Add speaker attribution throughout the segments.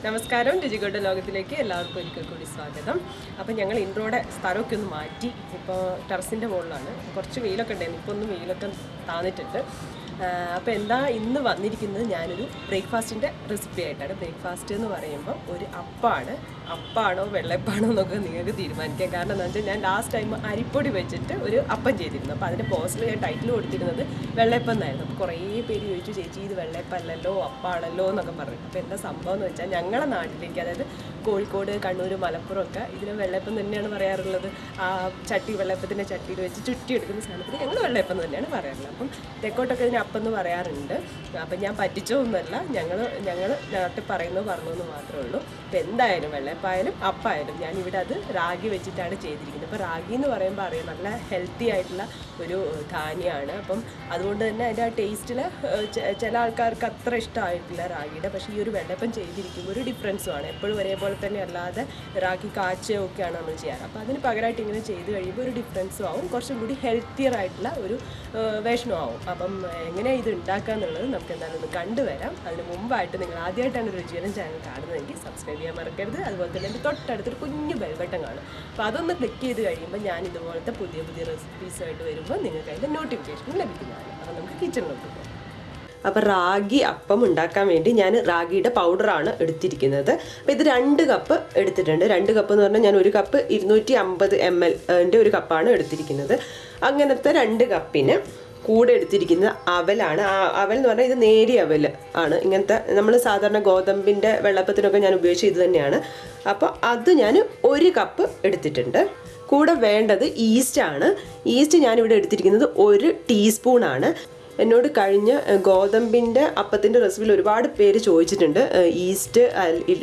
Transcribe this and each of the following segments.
Speaker 1: നമസ്കാരം, രുചികളുടെ ലോകത്തിലേക്ക് എല്ലാവർക്കും ഒരിക്കൽ കൂടി സ്വാഗതം. അപ്പോൾ ഞങ്ങൾ ഇൻട്രോയുടെ സ്ഥലമൊക്കെ ഒന്ന് മാറ്റി. ഇപ്പോൾ ടെറസിൻ്റെ മുകളിലാണ്. കുറച്ച് വെയിലൊക്കെ ഉണ്ടായിരുന്നു, ഇപ്പോൾ ഒന്ന് വെയിലൊക്കെ താന്നിട്ടുണ്ട്. അപ്പോൾ എന്താ ഇന്ന് വന്നിരിക്കുന്നത്, ഞാനൊരു ബ്രേക്ക്ഫാസ്റ്റിൻ്റെ റെസിപ്പി ആയിട്ടാണ്. ബ്രേക്ക്ഫാസ്റ്റ് എന്ന് പറയുമ്പോൾ ഒരു അപ്പാണോ വെള്ളയപ്പാണോ എന്നൊക്കെ നിങ്ങൾക്ക് തീരുമാനിക്കാം. കാരണം എന്താ വെച്ചാൽ ഞാൻ ലാസ്റ്റ് ടൈം അരിപ്പൊടി വെച്ചിട്ട് ഒരു അപ്പം ചെയ്തിരുന്നു. അപ്പോൾ അതിൻ്റെ പോസ്റ്റിൽ ഞാൻ ടൈറ്റിൽ കൊടുത്തിരുന്നത് വെള്ളയപ്പം എന്നായിരുന്നു. അപ്പോൾ കുറേ പേര് ചോദിച്ചു, ചേച്ചി ഇത് വെള്ളയപ്പം അല്ലല്ലോ അപ്പാണല്ലോ എന്നൊക്കെ പറഞ്ഞു. അപ്പോൾ എന്താ സംഭവം എന്ന് വെച്ചാൽ ഞങ്ങളുടെ നാട്ടിലേക്ക്, അതായത് കോഴിക്കോട്, കണ്ണൂർ, മലപ്പുറം ഒക്കെ ഇതിന് വെള്ളയപ്പം തന്നെയാണ് പറയാറുള്ളത്. ആ വെള്ളയപ്പത്തിൻ്റെ ചട്ടിയിൽ വെച്ച് ചുറ്റിയെടുക്കുന്ന സാധനത്തിന് ഞങ്ങൾ വെള്ളയപ്പം തന്നെയാണ് പറയാറുള്ളത്. അപ്പം തെക്കോട്ടൊക്കെ ഇതിന് അപ്പം എന്ന് പറയാറുണ്ട്. അപ്പം ഞാൻ പറ്റിച്ചൊന്നുമല്ല, ഞങ്ങൾ നാട്ടിൽ പറയുന്നത് പറഞ്ഞതെന്ന് മാത്രമേ ഉള്ളൂ. അപ്പോൾ എന്തായാലും വെള്ളയപ്പായാലും അപ്പായാലും ഞാനിവിടെ അത് റാഗി വെച്ചിട്ടാണ് ചെയ്തിരിക്കുന്നത്. അപ്പോൾ റാഗി എന്ന് പറയുമ്പോൾ അറിയാം, നല്ല ഹെൽത്തി ആയിട്ടുള്ള ഒരു ധാന്യമാണ്. അപ്പം അതുകൊണ്ട് തന്നെ അതിൻ്റെ ആ ടേസ്റ്റിൽ ചില ആൾക്കാർക്ക് അത്ര ഇഷ്ടമായിട്ടില്ല റാഗിയുടെ. പക്ഷേ ഈ ഒരു വെള്ളയപ്പം ചെയ്തിരിക്കുമ്പോൾ ഒരു ഡിഫറൻസുമാണ്. എപ്പോഴും ഒരേപോലെ തന്നെ അല്ലാതെ റാഗി കാച്ചുകയൊക്കെയാണ് നമ്മൾ ചെയ്യാറ്. അപ്പോൾ അതിന് പകരമായിട്ട് ഇങ്ങനെ ചെയ്ത് കഴിയുമ്പോൾ ഒരു ഡിഫറൻസും ആവും, കുറച്ചും കൂടി ഹെൽത്തിയർ ആയിട്ടുള്ള ഒരു വേഷനും ആവും. അപ്പം എങ്ങനെയാണ് ഇത് ഉണ്ടാക്കുക എന്നുള്ളത് നമുക്ക് എന്തായാലും ഒന്ന് കണ്ടുവരാം. അതിന് മുമ്പായിട്ട് നിങ്ങൾ ആദ്യമായിട്ടാണ് രുചികരം ചാനൽ കാണുന്നതെങ്കിൽ സബ്സ്ക്രൈബ് ചെയ്യാൻ മറക്കരുത്. അതുപോലെ തന്നെ എൻ്റെ തൊട്ടടുത്തൊരു കുഞ്ഞു ബെൽ ബട്ടൺ കാണും. അപ്പോൾ അതൊന്ന് ക്ലിക്ക് ചെയ്ത് കഴിയുമ്പോൾ ഞാൻ ഇതുപോലത്തെ പുതിയ റെസിപ്പീസുമായിട്ട് വരുമ്പോൾ നിങ്ങൾക്ക് അതിൻ്റെ നോട്ടിഫിക്കേഷൻ ലഭിക്കുന്നതാണ്. അപ്പോൾ നമുക്ക് കിച്ചണിലോട്ട് പോകാം. അപ്പോൾ റാഗി അപ്പം ഉണ്ടാക്കാൻ വേണ്ടി ഞാൻ റാഗിയുടെ പൗഡറാണ് എടുത്തിരിക്കുന്നത്. അപ്പോൾ ഇത് 2 കപ്പ് എടുത്തിട്ടുണ്ട്. 2 കപ്പ് എന്ന് പറഞ്ഞാൽ ഞാൻ ഒരു കപ്പ് 250 ml ഒരു കപ്പാണ് എടുത്തിരിക്കുന്നത്. അങ്ങനത്തെ 2 കപ്പിന് കൂടെ എടുത്തിരിക്കുന്നത് അവലാണ്. അവൽ എന്ന് പറഞ്ഞാൽ ഇത് നേരിയ അവൽ ആണ്. ഇങ്ങനത്തെ നമ്മൾ സാധാരണ ഗോതമ്പിൻ്റെ വെള്ളപ്പത്തിനൊക്കെ ഞാൻ ഉപയോഗിച്ച് ഇത് തന്നെയാണ്. അപ്പോൾ അത് ഞാൻ 1 കപ്പ് എടുത്തിട്ടുണ്ട്. കൂടെ വേണ്ടത് ഈസ്റ്റാണ്. ഈസ്റ്റ് ഞാനിവിടെ എടുത്തിരിക്കുന്നത് 1 ടീസ്പൂണാണ്. എന്നോട് കഴിഞ്ഞ ഗോതമ്പിൻ്റെ അപ്പത്തിൻ്റെ റെസിപ്പിയിൽ ഒരുപാട് പേര് ചോദിച്ചിട്ടുണ്ട് ഈസ്റ്റ്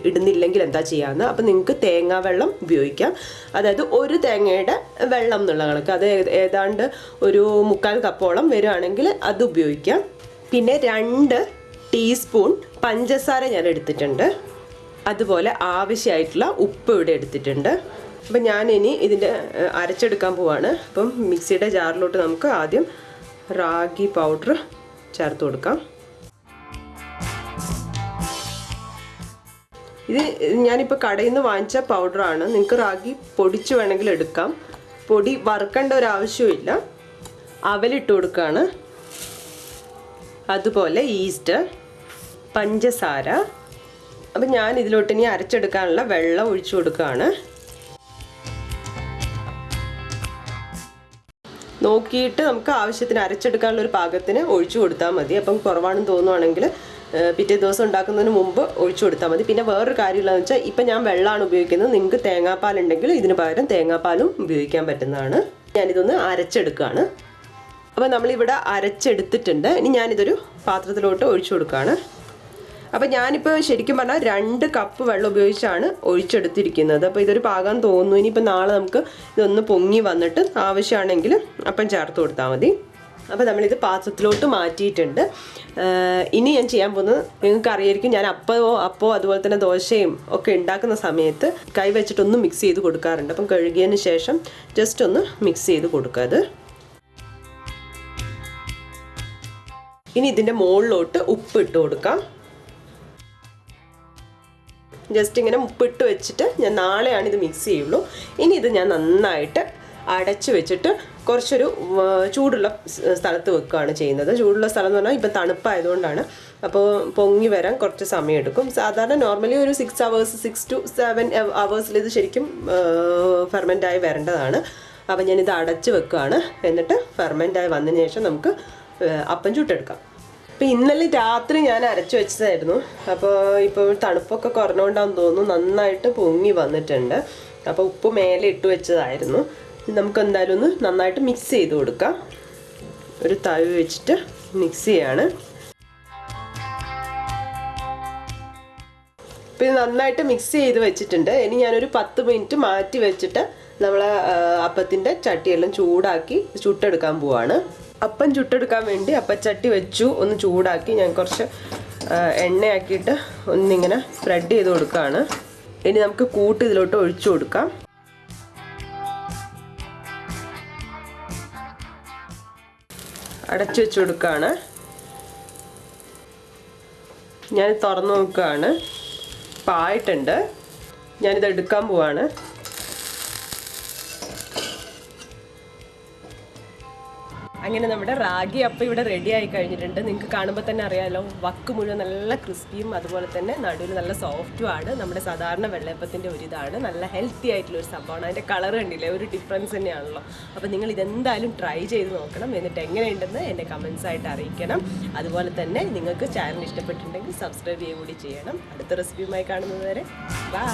Speaker 1: ഇടുന്നില്ലെങ്കിൽ എന്താ ചെയ്യാമെന്ന്. അപ്പോൾ നിങ്ങൾക്ക് തേങ്ങാ വെള്ളം ഉപയോഗിക്കാം. അതായത് 1 തേങ്ങയുടെ വെള്ളം എന്നുള്ള കണക്ക്, അത് ഏതാണ്ട് ഒരു 3/4 കപ്പോളം വരുവാണെങ്കിൽ അത് ഉപയോഗിക്കാം. പിന്നെ 2 ടീസ്പൂൺ പഞ്ചസാര ഞാൻ എടുത്തിട്ടുണ്ട്. അതുപോലെ ആവശ്യമായിട്ടുള്ള ഉപ്പ് ഇവിടെ എടുത്തിട്ടുണ്ട്. അപ്പം ഞാനിനി ഇതിൻ്റെ അരച്ചെടുക്കാൻ പോവാണ്. അപ്പം മിക്സിയുടെ ജാറിലോട്ട് നമുക്ക് ആദ്യം റാഗി പൗഡർ ചേർത്ത് കൊടുക്കാം. ഇത് ഞാനിപ്പോൾ കടയിൽ നിന്ന് വാങ്ങിച്ച പൗഡറാണ്. നിങ്ങൾക്ക് റാഗി പൊടിച്ച് വേണമെങ്കിൽ എടുക്കാം. പൊടി വറുക്കേണ്ട ഒരാവശ്യമില്ല. അവലിട്ട് കൊടുക്കുകയാണ്. അതുപോലെ ഈസ്റ്റ്, പഞ്ചസാര. അപ്പം ഞാൻ ഇതിലോട്ട് ഇനി അരച്ചെടുക്കാനുള്ള വെള്ളം ഒഴിച്ചു കൊടുക്കുകയാണ്. നോക്കിയിട്ട് നമുക്ക് ആവശ്യത്തിന് അരച്ചെടുക്കാനുള്ള ഒരു പാകത്തിന് ഒഴിച്ചു കൊടുത്താൽ മതി. അപ്പം കുറവാണെന്ന് തോന്നുവാണെങ്കിൽ പിറ്റേ ദിവസം ഉണ്ടാക്കുന്നതിന് മുമ്പ് ഒഴിച്ചു കൊടുത്താൽ മതി. പിന്നെ വേറൊരു കാര്യമുള്ളതെന്ന് വെച്ചാൽ ഇപ്പം ഞാൻ വെള്ളമാണ് ഉപയോഗിക്കുന്നത്. നിങ്ങൾക്ക് തേങ്ങാപ്പാലുണ്ടെങ്കിൽ ഇതിന് പകരം തേങ്ങാപ്പാലും ഉപയോഗിക്കാൻ പറ്റുന്നതാണ്. ഞാനിതൊന്ന് അരച്ചെടുക്കുകയാണ്. അപ്പോൾ നമ്മളിവിടെ അരച്ചെടുത്തിട്ടുണ്ട്. ഇനി ഞാനിതൊരു പാത്രത്തിലോട്ട് ഒഴിച്ചു കൊടുക്കുകയാണ്. അപ്പോൾ ഞാനിപ്പോൾ ശരിക്കും പറഞ്ഞാൽ 2 കപ്പ് വെള്ളം ഉപയോഗിച്ചാണ് ഒഴിച്ചെടുത്തിരിക്കുന്നത്. അപ്പോൾ ഇതൊരു പാകം തോന്നുന്നു. ഇനിയിപ്പോൾ നാളെ നമുക്ക് ഇതൊന്ന് പൊങ്ങി വന്നിട്ട് ആവശ്യമാണെങ്കിൽ അപ്പം ചേർത്ത് കൊടുത്താൽ മതി. അപ്പോൾ നമ്മളിത് പാത്രത്തിലോട്ട് മാറ്റിയിട്ടുണ്ട്. ഇനി ഞാൻ ചെയ്യാൻ പോകുന്നത് നിങ്ങൾക്ക് അറിയായിരിക്കും, ഞാൻ അപ്പോ അതുപോലെ തന്നെ ദോശയും ഒക്കെ ഉണ്ടാക്കുന്ന സമയത്ത് കൈ വെച്ചിട്ടൊന്ന് മിക്സ് ചെയ്ത് കൊടുക്കാറുണ്ട്. അപ്പം കഴുകിയതിന് ശേഷം ജസ്റ്റ് ഒന്ന് മിക്സ് ചെയ്ത് കൊടുക്കുക. അത് ഇനി ഇതിൻ്റെ മുകളിലോട്ട് ഉപ്പ് ഇട്ട് കൊടുക്കാം. ജസ്റ്റ് ഇങ്ങനെ ഉപ്പിട്ട് വെച്ചിട്ട് ഞാൻ നാളെയാണ് ഇത് മിക്സ് ചെയ്യുള്ളൂ. ഇനി ഇത് ഞാൻ നന്നായിട്ട് അടച്ച് വെച്ചിട്ട് കുറച്ചൊരു ചൂടുള്ള സ്ഥലത്ത് വെക്കുകയാണ് ചെയ്യുന്നത്. ചൂടുള്ള സ്ഥലം എന്ന് പറഞ്ഞാൽ ഇപ്പം തണുപ്പായതുകൊണ്ടാണ്. അപ്പോൾ പൊങ്ങി വരാൻ കുറച്ച് സമയം എടുക്കും. സാധാരണ നോർമലി ഒരു 6 to 7 hours ഇത് ശരിക്കും ഫെർമെൻ്റായി വരേണ്ടതാണ്. അപ്പോൾ ഞാനിത് അടച്ച് വെക്കുകയാണ്. എന്നിട്ട് ഫെർമെൻ്റായി വന്നതിന് ശേഷം നമുക്ക് അപ്പം ചുട്ടെടുക്കാം. അപ്പോൾ ഇന്നലെ രാത്രി ഞാൻ അരച്ചു വെച്ചതായിരുന്നു. അപ്പോൾ ഇപ്പോൾ തണുപ്പൊക്കെ കുറഞ്ഞുകൊണ്ടാന്ന് തോന്നുന്നു നന്നായിട്ട് പൊങ്ങി വന്നിട്ടുണ്ട്. അപ്പോൾ ഉപ്പ് മേലെ ഇട്ട് വെച്ചതായിരുന്നു. നമുക്ക് എന്തായാലും ഒന്ന് നന്നായിട്ട് മിക്സ് ചെയ്ത് കൊടുക്കാം. ഒരു തവി വെച്ചിട്ട് മിക്സ് ചെയ്യാണ്. അപ്പോൾ ഇത് നന്നായിട്ട് മിക്സ് ചെയ്ത് വെച്ചിട്ടുണ്ട്. ഇനി ഞാനൊരു 10 മിനിറ്റ് മാറ്റി വെച്ചിട്ട് നമ്മളെ അപ്പത്തിൻ്റെ ചട്ടിയെല്ലാം ചൂടാക്കി ചുട്ടെടുക്കാൻ പോവാണ്. അപ്പം ചുട്ടെടുക്കാൻ വേണ്ടി അപ്പച്ചട്ടി വെച്ചു, ഒന്ന് ചൂടാക്കി ഞാൻ കുറച്ച് എണ്ണയാക്കിയിട്ട് ഒന്നിങ്ങനെ സ്പ്രെഡ് ചെയ്ത് കൊടുക്കുകയാണ്. ഇനി നമുക്ക് കൂട്ട് ഇതിലോട്ട് ഒഴിച്ചു കൊടുക്കാം. അടച്ചു വെച്ച് കൊടുക്കുകയാണ്. ഞാൻ തുറന്നു നോക്കുകയാണ്. ഇപ്പം ആയിട്ടുണ്ട്. ഞാനിത് എടുക്കാൻ പോവാണ്. അങ്ങനെ നമ്മുടെ റാഗി അപ്പം ഇവിടെ റെഡി ആയി കഴിഞ്ഞിട്ടുണ്ട്. നിങ്ങൾക്ക് കാണുമ്പോൾ തന്നെ അറിയാമല്ലോ, വക്ക് മുഴുവൻ നല്ല ക്രിസ്പിയും അതുപോലെ തന്നെ നടുവിൽ നല്ല സോഫ്റ്റും ആണ്. നമ്മുടെ സാധാരണ വെള്ളയപ്പത്തിൻ്റെ ഒരു ഇതാണ്. നല്ല ഹെൽത്തി ആയിട്ടുള്ള ഒരു സംഭവമാണ്. അതിൻ്റെ കളർ കണ്ടില്ലേ, ഒരു ഡിഫറൻസ് തന്നെയാണല്ലോ. അപ്പോൾ നിങ്ങൾ ഇതെന്തായാലും ട്രൈ ചെയ്ത് നോക്കണം. എന്നിട്ട് എങ്ങനെയുണ്ടെന്ന് എന്നെ കമൻസ് ആയിട്ട് അറിയിക്കണം. അതുപോലെ തന്നെ നിങ്ങൾക്ക് ചാനൽ ഇഷ്ടപ്പെട്ടിട്ടുണ്ടെങ്കിൽ സബ്സ്ക്രൈബ് ചെയ്യുക കൂടി ചെയ്യണം. അടുത്ത റെസിപ്പിയുമായി കാണുന്നത് വരെ ബൈ.